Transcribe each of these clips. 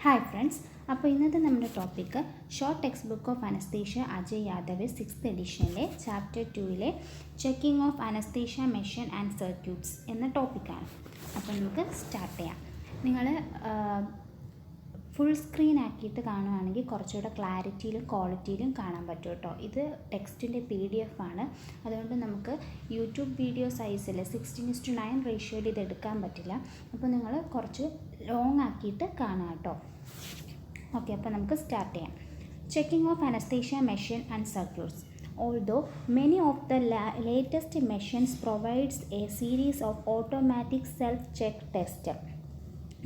Hi friends, അപ്പോൾ ഇന്നത്തെ നമ്മുടെ topic short text book of anaesthesia Ajay Yadav 6th എഡിഷനിലെ ചാപ്റ്റർ 2-ലെ checking of anaesthesia machine and circuits എന്ന ടോപ്പിക്കാണ്. അപ്പോൾ നമുക്ക് സ്റ്റാർട്ട് ചെയ്യാം. നിങ്ങൾ ഫുൾ സ്ക്രീൻ ആക്കിയിട്ട് കാണുകയാണെങ്കിൽ കുറച്ചുകൂടെ ക്ലാരിറ്റിയിലും ക്വാളിറ്റിയിലും കാണാൻ പറ്റും കേട്ടോ. ഇത് ടെക്സ്റ്റിൻ്റെ PDF ആണ്. അതുകൊണ്ട് നമുക്ക് യൂട്യൂബ് വീഡിയോ സൈസിൽ 16:9 റേഷ്യോയിൽ ഇത് എടുക്കാൻ പറ്റില്ല. അപ്പോൾ നിങ്ങൾ കുറച്ച് ലോങ് ആക്കിയിട്ട് കാണാം കേട്ടോ. ഓക്കെ, അപ്പോൾ നമുക്ക് സ്റ്റാർട്ട് ചെയ്യാം. Checking of anaesthesia machine and circuits. Although many of the latest machines provides a series of automatic self-check tests.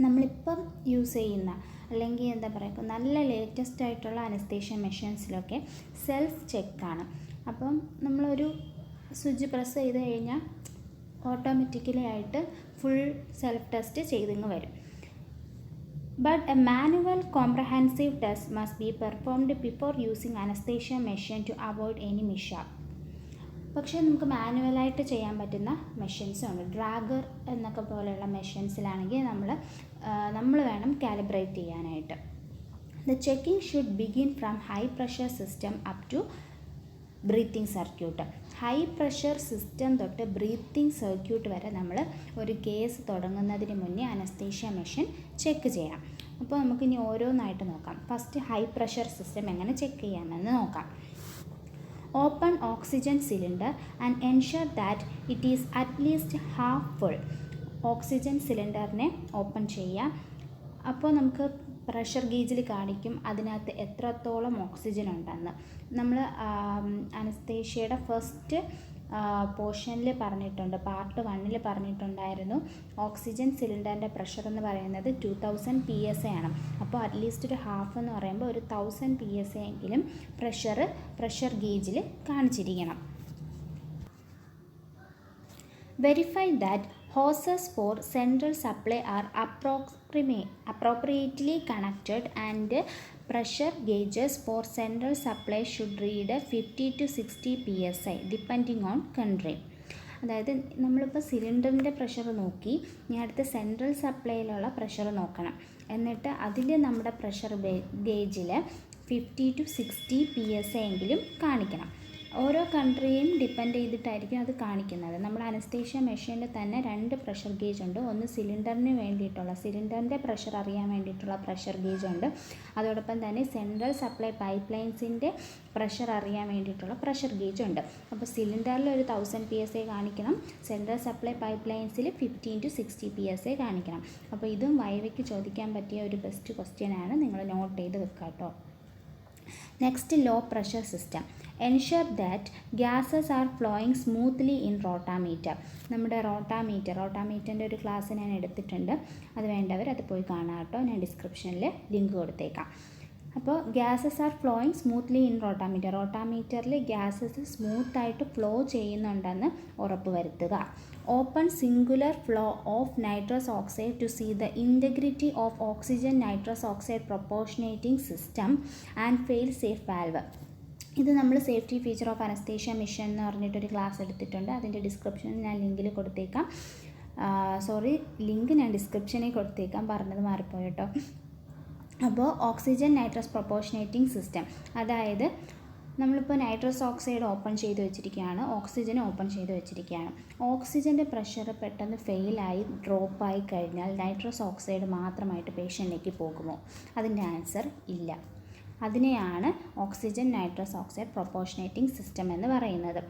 നമ്മളിപ്പം യൂസ് ചെയ്യുന്ന അല്ലെങ്കിൽ എന്താ പറയുക നല്ല ലേറ്റസ്റ്റ് ആയിട്ടുള്ള അനസ്തേഷ്യ മെഷീൻസിലൊക്കെ സെൽഫ് ചെക്കാണ്. അപ്പം നമ്മളൊരു സ്വിച്ച് പ്രസ് ചെയ്ത് കഴിഞ്ഞാൽ ഓട്ടോമാറ്റിക്കലി ആയിട്ട് ഫുൾ സെൽഫ് ടെസ്റ്റ് ചെയ്തിങ്ങ് വരും. But a manual comprehensive test must be performed before using anesthesia machine to avoid any mishap. പക്ഷേ നമുക്ക് മാനുവലായിട്ട് ചെയ്യാൻ പറ്റുന്ന മെഷീൻസും ഉണ്ട്. ഡ്രാഗർ എന്നൊക്കെ പോലെയുള്ള മെഷീൻസിലാണെങ്കിൽ നമ്മൾ വേണം കാലിബ്രേറ്റ് ചെയ്യാനായിട്ട്. The checking should begin from high pressure system up to breathing circuit. High pressure system തൊട്ട് ബ്രീത്തിങ് സർക്യൂട്ട് വരെ നമ്മൾ ഒരു കേസ് തുടങ്ങുന്നതിന് മുന്നേ അനസ്തേഷ്യ മെഷീൻ ചെക്ക് ചെയ്യാം. അപ്പോൾ നമുക്കിനി ഓരോന്നായിട്ട് നോക്കാം. ഫസ്റ്റ് ഹൈ പ്രഷർ സിസ്റ്റം എങ്ങനെ ചെക്ക് ചെയ്യാമെന്ന് നോക്കാം. Open oxygen cylinder and ensure that it is at least half full. Oxygen സിലിണ്ടറിനെ ഓപ്പൺ ചെയ്യാം. അപ്പോൾ നമുക്ക് പ്രഷർ ഗേജിൽ കാണിക്കും അതിനകത്ത് എത്രത്തോളം ഓക്സിജൻ ഉണ്ടെന്ന്. നമ്മൾ അനസ്തേഷ്യയുടെ ഫസ്റ്റ് പോർഷനിൽ പറഞ്ഞിട്ടുണ്ട്, പാർട്ട് 1 പറഞ്ഞിട്ടുണ്ടായിരുന്നു. ഓക്സിജൻ സിലിണ്ടറിൻ്റെ പ്രഷർ എന്ന് പറയുന്നത് 2000 PSA ആണ്. അപ്പോൾ അറ്റ്ലീസ്റ്റ് ഒരു ഹാഫ് എന്ന് പറയുമ്പോൾ ഒരു 1000 PSA എങ്കിലും പ്രഷർ ഗേജിൽ കാണിച്ചിരിക്കണം. Verify that hoses for central supply are appropriately connected and pressure gauges for central supply should read 50 to 60 PSI depending on country. അതായത് നമ്മളിപ്പോൾ സിലിണ്ടറിൻ്റെ പ്രഷർ നോക്കി ഇനി അടുത്ത സെൻട്രൽ സപ്ലൈയിലുള്ള പ്രഷർ നോക്കണം. എന്നിട്ട് അതിൽ നമ്മുടെ പ്രഷർ ഗേജിൽ 50 to 60 PSI എങ്കിലും കാണിക്കണം. ഓരോ കൺട്രിയും ഡിപ്പെൻഡ് ചെയ്തിട്ടായിരിക്കും അത് കാണിക്കുന്നത്. നമ്മൾ അനസ്തേഷ്യ മെഷീനിൽ തന്നെ 2 പ്രഷർ ഗേജ് ഉണ്ട്. ഒന്ന് സിലിണ്ടറിന് വേണ്ടിയിട്ടുള്ള സിലിണ്ടറിൻ്റെ പ്രഷർ അറിയാൻ വേണ്ടിയിട്ടുള്ള പ്രഷർ ഗേജ് ഉണ്ട്. അതോടൊപ്പം തന്നെ സെൻട്രൽ സപ്ലൈ പൈപ്പ് ലൈൻസിൻ്റെ പ്രഷർ അറിയാൻ വേണ്ടിയിട്ടുള്ള പ്രഷർ ഗേജ് ഉണ്ട്. അപ്പോൾ സിലിണ്ടറിൽ ഒരു 1000 PSA കാണിക്കണം, central supply pipe ലൈൻസിൽ 15 to 60 PSA കാണിക്കണം. അപ്പോൾ ഇതും വൈവയ്ക്ക് ചോദിക്കാൻ പറ്റിയ ഒരു ബെസ്റ്റ് ക്വസ്റ്റ്യൻ ആണ്, നിങ്ങൾ നോട്ട് ചെയ്ത് വെക്കുക കേട്ടോ. Next, low pressure system. Ensure that gases are flowing smoothly in rotameter. നമ്മുടെ റോട്ടാമീറ്ററിൻ്റെ ഒരു ക്ലാസ് ഞാൻ എടുത്തിട്ടുണ്ട്. അത് വേണ്ടവർ അത് പോയി കാണാം കേട്ടോ. ഞാൻ ഡിസ്ക്രിപ്ഷനിൽ ലിങ്ക് കൊടുത്തേക്കാം. അപ്പോൾ gases are flowing smoothly in റോട്ടാമീറ്ററിൽ ഗ്യാസസ് സ്മൂത്തായിട്ട് ഫ്ലോ ചെയ്യുന്നുണ്ടെന്ന് ഉറപ്പ് വരുത്തുക. Open singular flow of nitrous oxide to see the integrity of oxygen nitrous oxide proportionating system and fail safe valve. ഇത് നമ്മൾ safety feature of anaesthesia machine എന്ന് പറഞ്ഞിട്ടൊരു class എടുത്തിട്ടുണ്ട്. അതിൻ്റെ ഡിസ്ക്രിപ്ഷനിൽ ഞാൻ ലിങ്കിൽ കൊടുത്തേക്കാം. ലിങ്ക് ഞാൻ ഡിസ്ക്രിപ്ഷനിൽ കൊടുത്തേക്കാം, പറഞ്ഞത് മാറിപ്പോയി കേട്ടോ. അപ്പോൾ ഓക്സിജൻ നൈട്രസ് പ്രൊപ്പോർഷനേറ്റിംഗ് സിസ്റ്റം, അതായത് നമ്മളിപ്പോൾ നൈട്രസ് ഓക്സൈഡ് ഓപ്പൺ ചെയ്ത് വെച്ചിരിക്കുകയാണ്, ഓക്സിജൻ ഓപ്പൺ ചെയ്ത് വെച്ചിരിക്കുകയാണ്. ഓക്സിജൻ്റെ പ്രഷർ പെട്ടെന്ന് ഫെയിലായി ഡ്രോപ്പായി കഴിഞ്ഞാൽ നൈട്രസ് ഓക്സൈഡ് മാത്രമായിട്ട് പേഷ്യൻറ്റിലേക്ക് പോകുമോ? അതിൻ്റെ ആൻസർ ഇല്ല. അതിനെയാണ് oxygen nitrous oxide proportionating system എന്ന് പറയുന്നത്.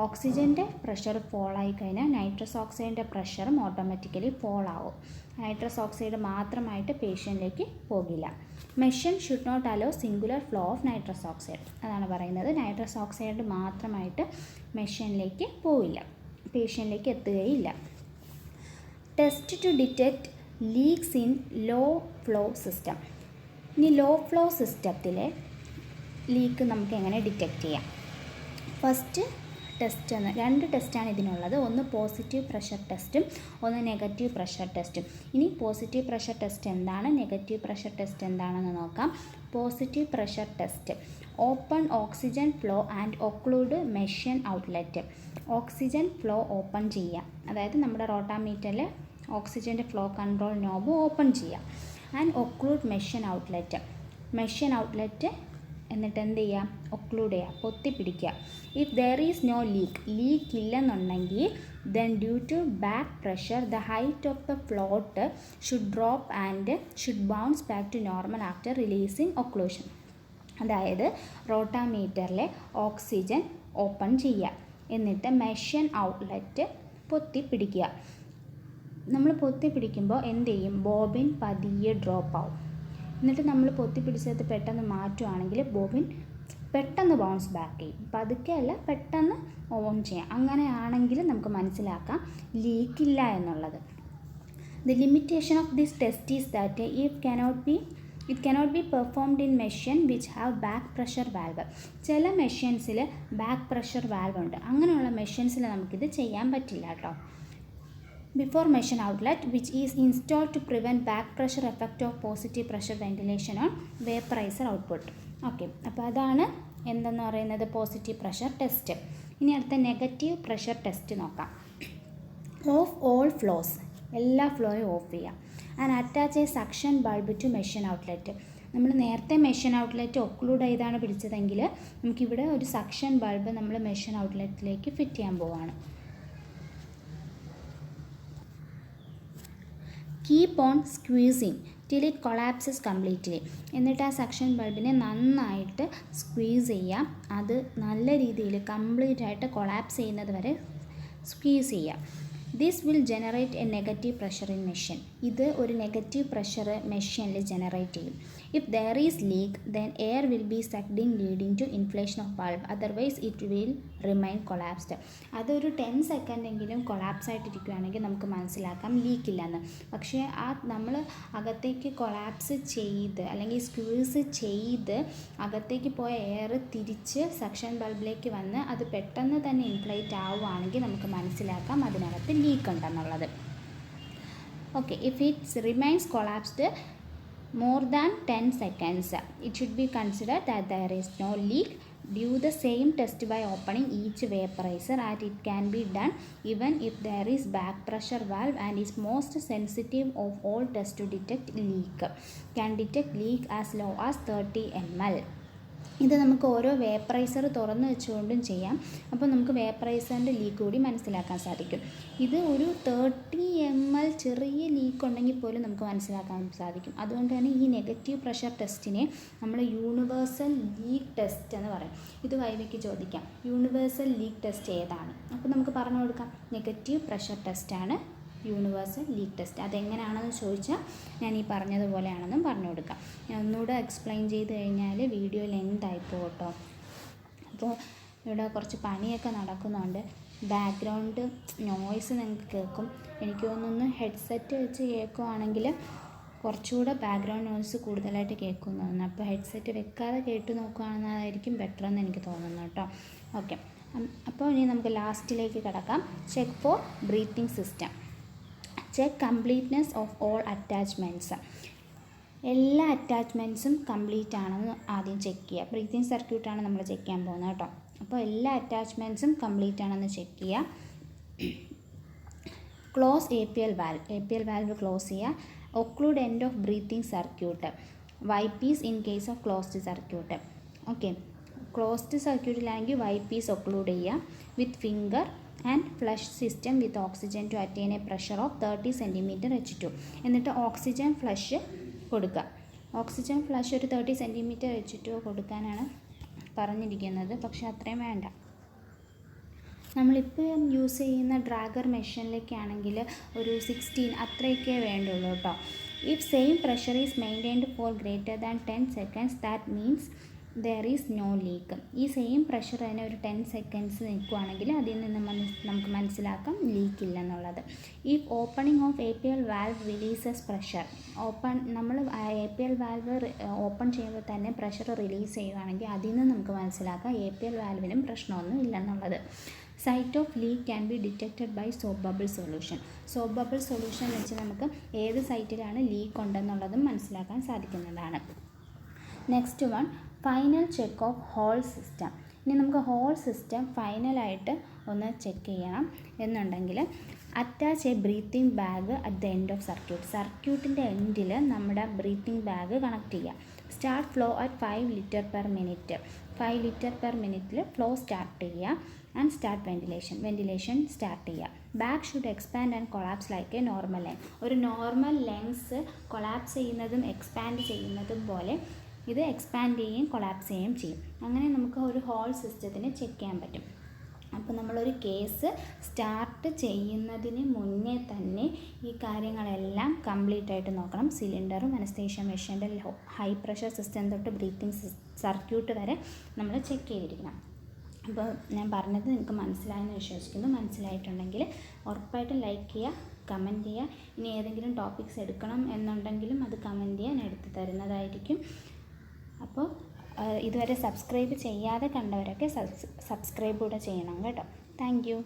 ഓക്സിജൻ്റെ പ്രഷർ ഫോളായി കഴിഞ്ഞാൽ നൈട്രസ് ഓക്സൈഡിൻ്റെ പ്രഷറും ഓട്ടോമാറ്റിക്കലി ഫോളാവും. നൈട്രസ് ഓക്സൈഡ് മാത്രമായിട്ട് പേഷ്യൻറ്റിലേക്ക് പോകില്ല. Machine should not allow singular flow of nitrous oxide, അതാണ് പറയുന്നത്. നൈട്രസ് ഓക്സൈഡ് മാത്രമായിട്ട് മെഷീനിലേക്ക് പോവില്ല, പേഷ്യൻറ്റിലേക്ക് എത്തുകയില്ല. Test to detect leaks in low flow system. ഇനി ലോ ഫ്ലോ സിസ്റ്റത്തിലെ ലീക്ക് നമുക്ക് എങ്ങനെ ഡിറ്റക്റ്റ് ചെയ്യാം? ഫസ്റ്റ് ടെസ്റ്റ് 2 ടെസ്റ്റാണ് ഇതിനുള്ളത്. ഒന്ന് പോസിറ്റീവ് പ്രഷർ ടെസ്റ്റും ഒന്ന് നെഗറ്റീവ് പ്രഷർ ടെസ്റ്റും. ഇനി പോസിറ്റീവ് പ്രഷർ ടെസ്റ്റ് എന്താണ്, നെഗറ്റീവ് പ്രഷർ ടെസ്റ്റ് എന്താണെന്ന് നോക്കാം. Positive pressure test. Open oxygen flow and occlude machine outlet. Oxygen flow open ചെയ്യുക, അതായത് നമ്മുടെ റോട്ടാമീറ്ററിൽ ഓക്സിജൻ്റെ ഫ്ലോ കൺട്രോൾ നോബ് ഓപ്പൺ ചെയ്യുക. ആൻഡ് ഒക്ലൂഡ് മെഷൻ ഔട്ട്ലെറ്റ് എന്നിട്ട് എന്ത് ചെയ്യുക, ഒക്ലൂഡ് ചെയ്യുക, പൊത്തിപ്പിടിക്കുക. If there is no leak ഇല്ലെന്നുണ്ടെങ്കിൽ then due to back pressure the height of the float should drop and should bounce back to normal after releasing occlusion. അതായത് റോട്ടാമീറ്ററിലെ oxygen open ചെയ്യുക, എന്നിട്ട് machine outlet പൊത്തിപ്പിടിക്കുക. നമ്മൾ പൊത്തിപ്പിടിക്കുമ്പോൾ എന്ത് ചെയ്യും, bobbin പതിയെ drop ആവും. എന്നിട്ട് നമ്മൾ പൊത്തിപ്പിടിച്ചത് പെട്ടെന്ന് മാറ്റുവാണെങ്കിൽ ബോബിൻ പെട്ടെന്ന് ബൗൺസ് ബാക്ക് ചെയ്യും. പതുക്കെ അല്ല, പെട്ടെന്ന് ഓൺ ചെയ്യാം. അങ്ങനെയാണെങ്കിൽ നമുക്ക് മനസ്സിലാക്കാം ലീക്കില്ല എന്നുള്ളത്. The limitation of this test is that it cannot be performed in machine which have back pressure valve. ചില മെഷീൻസിൽ ബാക്ക് പ്രഷർ വാൽവ് ഉണ്ട്. അങ്ങനെയുള്ള മെഷീൻസിൽ നമുക്കിത് ചെയ്യാൻ പറ്റില്ല കേട്ടോ. Before machine outlet which is installed to prevent back pressure effect of positive pressure ventilation on vaporizer output. Okay, അപ്പോൾ അതാണ് എന്തെന്ന് പറയുന്നത് പോസിറ്റീവ് പ്രഷർ ടെസ്റ്റ്. ഇനി അടുത്ത നെഗറ്റീവ് പ്രഷർ ടെസ്റ്റ് നോക്കാം. ഓഫ് ഓൾ ഫ്ലോസ്, എല്ലാ ഫ്ലോയും ഓഫ് ചെയ്യാം. And attach a suction bulb to machine outlet. നമ്മൾ നേരത്തെ മെഷൻ ഔട്ട്ലെറ്റ് ഒക്ലൂഡ് ചെയ്താണ് പിടിച്ചതെങ്കിൽ നമുക്കിവിടെ ഒരു സക്ഷൻ ബൾബ് നമ്മൾ മെഷൻ ഔട്ട്ലെറ്റിലേക്ക് ഫിറ്റ് ചെയ്യാൻ പോവുകയാണ്. Keep on squeezing till it collapses completely. എന്നിട്ട് ആ സക്ഷൻ ബൾബിനെ നന്നായിട്ട് സ്ക്വീസ് ചെയ്യാം. അത് നല്ല രീതിയിൽ കംപ്ലീറ്റ് ആയിട്ട് കൊളാപ്സ് ചെയ്യുന്നത് വരെ സ്ക്വീസ് ചെയ്യാം. This will generate a negative pressure in machine. ഇത് ഒരു നെഗറ്റീവ് പ്രഷർ മെഷീനിൽ ജനറേറ്റ് ചെയ്യും. If there is leak then air will be sucked in leading to inflation of bulb, otherwise it will remain collapsed. അതൊരു 10 സെക്കൻഡെങ്കിലും collapse ആയിട്ടിരിക്കുകയാണെങ്കിൽ നമുക്ക് മനസ്സിലാക്കാം ലീക്കില്ലെന്ന്. പക്ഷേ നമ്മൾ അകത്തേക്ക് കൊളാപ്സ് ചെയ്ത് അല്ലെങ്കിൽ സ്ക്വീസ് ചെയ്ത് അകത്തേക്ക് പോയ എയർ തിരിച്ച് സക്ഷൻ ബൾബിലേക്ക് വന്ന് അത് പെട്ടെന്ന് തന്നെ ഇൻഫ്ലേറ്റ് ആവുകയാണെങ്കിൽ നമുക്ക് മനസ്സിലാക്കാം അതിനകത്ത് ലീക്ക് ഉണ്ടെന്നുള്ളത്. Okay, if it remains collapsed more than 10 seconds, it should be considered that there is no leak. Do the same test by opening each vaporizer, and it can be done even if there is back pressure valve and is most sensitive of all tests to detect leak. Can detect leak as low as 30 ml. ഇത് നമുക്ക് ഓരോ vaporiser തുറന്ന് വെച്ചുകൊണ്ടും ചെയ്യാം. അപ്പോൾ നമുക്ക് വേപ്പറൈസറിൻ്റെ leak കൂടി മനസ്സിലാക്കാൻ സാധിക്കും. ഇത് ഒരു 30 ml ചെറിയ ലീക്ക് ഉണ്ടെങ്കിൽ പോലും നമുക്ക് മനസ്സിലാക്കാൻ സാധിക്കും. അതുകൊണ്ട് തന്നെ ഈ നെഗറ്റീവ് പ്രഷർ ടെസ്റ്റിനെ നമ്മൾ യൂണിവേഴ്സൽ ലീക്ക് ടെസ്റ്റ് എന്ന് പറയും. ഇത് വൈവയ്ക്ക് ചോദിക്കാം, യൂണിവേഴ്സൽ ലീക്ക് ടെസ്റ്റ് ഏതാണ്? അപ്പോൾ നമുക്ക് പറഞ്ഞു കൊടുക്കാം നെഗറ്റീവ് പ്രഷർ ടെസ്റ്റാണ് യൂണിവേഴ്സൽ ലീക്ക് ടെസ്റ്റ്. അതെങ്ങനെയാണെന്ന് ചോദിച്ചാൽ ഞാൻ ഈ പറഞ്ഞതുപോലെയാണെന്നും പറഞ്ഞു കൊടുക്കാം. ഞാൻ ഒന്നുകൂടെ എക്സ്പ്ലെയിൻ ചെയ്ത് കഴിഞ്ഞാൽ വീഡിയോ ലെങ്ത് ആയിപ്പോൾ കേട്ടോ. അപ്പോൾ ഇവിടെ കുറച്ച് പണിയൊക്കെ നടക്കുന്നുണ്ട്. ബാക്ക്ഗ്രൗണ്ട് നോയ്സ് നിങ്ങൾക്ക് കേൾക്കും. എനിക്ക് തോന്നുന്നു ഹെഡ്സെറ്റ് വെച്ച് കേൾക്കുവാണെങ്കിൽ കുറച്ചുകൂടെ ബാക്ക്ഗ്രൗണ്ട് നോയ്സ് കൂടുതലായിട്ട് കേൾക്കുമെന്ന് തോന്നുന്നു. അപ്പോൾ ഹെഡ്സെറ്റ് വെക്കാതെ കേട്ട് നോക്കുകയാണെന്നതായിരിക്കും ബെറ്റർ എന്ന് എനിക്ക് തോന്നുന്നു കേട്ടോ. ഓക്കെ, അപ്പോൾ ഇനി നമുക്ക് ലാസ്റ്റിലേക്ക് കിടക്കാം. Check four breathing system. Check completeness of all attachments. എല്ലാ അറ്റാച്ച്മെൻറ്റ്സും കംപ്ലീറ്റ് ആണെന്ന് ആദ്യം ചെക്ക് ചെയ്യുക. ബ്രീത്തിങ് സർക്യൂട്ടാണ് നമ്മൾ ചെക്ക് ചെയ്യാൻ പോകുന്നത് കേട്ടോ. അപ്പോൾ എല്ലാ അറ്റാച്ച്മെൻറ്റ്സും കംപ്ലീറ്റ് ആണെന്ന് ചെക്ക് ചെയ്യുക. ക്ലോസ് APL വാൽവ് ക്ലോസ് ചെയ്യുക. Occlude end of breathing circuit. Y piece in case of closed circuit. Okay, closed സർക്യൂട്ടിലാണെങ്കിൽ വൈപ്പീസ് ഒക്ലൂഡ് ചെയ്യുക with finger and flush system with oxygen to attain a pressure of 30 cm H2. എന്നിട്ട് oxygen flush കൊടുക്കുക. Oxygen flush ഒരു 30 cm H2 കൊടുക്കാനാണ് പറഞ്ഞിരിക്കുന്നത്. പക്ഷെ അത്രയും വേണ്ട. നമ്മളിപ്പോൾ യൂസ് ചെയ്യുന്ന ഡ്രാഗർ മെഷീനിലേക്കാണെങ്കിൽ ഒരു 16 അത്രയൊക്കെ വേണ്ടുള്ളൂ കേട്ടോ. If same pressure is maintained for greater than 10 seconds that means there is no leak. ഈ സെയിം പ്രഷർ തന്നെ ഒരു 10 seconds നിൽക്കുകയാണെങ്കിൽ അതിൽ നിന്ന് നമുക്ക് മനസ്സിലാക്കാം ലീക്ക് ഇല്ലെന്നുള്ളത്. If opening of APL valve releases pressure. നമ്മൾ APL വാൽവ് ഓപ്പൺ ചെയ്യുമ്പോൾ തന്നെ പ്രഷർ റിലീസ് ചെയ്യുകയാണെങ്കിൽ അതിൽ നിന്ന് നമുക്ക് മനസ്സിലാക്കാം APL വാൽവിനും പ്രശ്നമൊന്നും ഇല്ലെന്നുള്ളത്. Site of leak can be detected by soap bubble solution. Soap bubble solution വെച്ച് നമുക്ക് ഏത് സൈറ്റിലാണ് ലീക്ക് ഉണ്ടെന്നുള്ളതും മനസ്സിലാക്കാൻ സാധിക്കുന്നതാണ്. Next one, final check of whole system. ഇനി നമുക്ക് ഹോൾ സിസ്റ്റം ഫൈനലായിട്ട് ഒന്ന് ചെക്ക് ചെയ്യണം എന്നുണ്ടെങ്കിൽ attach a breathing bag at the end of circuit. സർക്യൂട്ടിൻ്റെ എൻഡിൽ നമ്മുടെ ബ്രീത്തിങ് ബാഗ് കണക്ട് ചെയ്യുക. Start flow at 5 litre per minute. 5 litre per മിനിറ്റിൽ ഫ്ലോ സ്റ്റാർട്ട് ചെയ്യുക. ആൻഡ് സ്റ്റാർട്ട് വെൻറ്റിലേഷൻ സ്റ്റാർട്ട് ചെയ്യുക. Bag should expand and collapse like A normal line. ഒരു normal lengths collapse ചെയ്യുന്നതും expand ചെയ്യുന്നതും പോലെ ഇത് എക്സ്പാൻഡ് ചെയ്യുകയും കൊളാപ്സ് ചെയ്യുകയും ചെയ്യും. അങ്ങനെ നമുക്ക് ഒരു ഹോൾ സിസ്റ്റത്തിന് ചെക്ക് ചെയ്യാൻ പറ്റും. അപ്പോൾ നമ്മളൊരു കേസ് സ്റ്റാർട്ട് ചെയ്യുന്നതിന് മുന്നേ തന്നെ ഈ കാര്യങ്ങളെല്ലാം കംപ്ലീറ്റ് ആയിട്ട് നോക്കണം. സിലിണ്ടറും അനസ്തേഷ്യ മെഷീൻ്റെ ഹൈ പ്രഷർ സിസ്റ്റം തൊട്ട് ബ്രീത്തിങ് സർക്യൂട്ട് വരെ നമ്മൾ ചെക്ക് ചെയ്തിരിക്കണം. അപ്പോൾ ഞാൻ പറഞ്ഞത് നിങ്ങൾക്ക് മനസ്സിലായെന്ന് വിശ്വസിക്കുന്നു. മനസ്സിലായിട്ടുണ്ടെങ്കിൽ ഉറപ്പായിട്ടും ലൈക്ക് ചെയ്യുക, കമൻറ്റ് ചെയ്യുക. ഇനി ഏതെങ്കിലും ടോപ്പിക്സ് എടുക്കണം എന്നുണ്ടെങ്കിലും അത് കമൻറ്റ് ചെയ്യാൻ എടുത്ത് തരുന്നതായിരിക്കും. അപ്പോൾ ഇതുവരെ സബ്സ്ക്രൈബ് ചെയ്യാതെ കണ്ടവരൊക്കെ സബ്സ്ക്രൈബ് കൂടെ ചെയ്യണം കേട്ടോ. Thank you.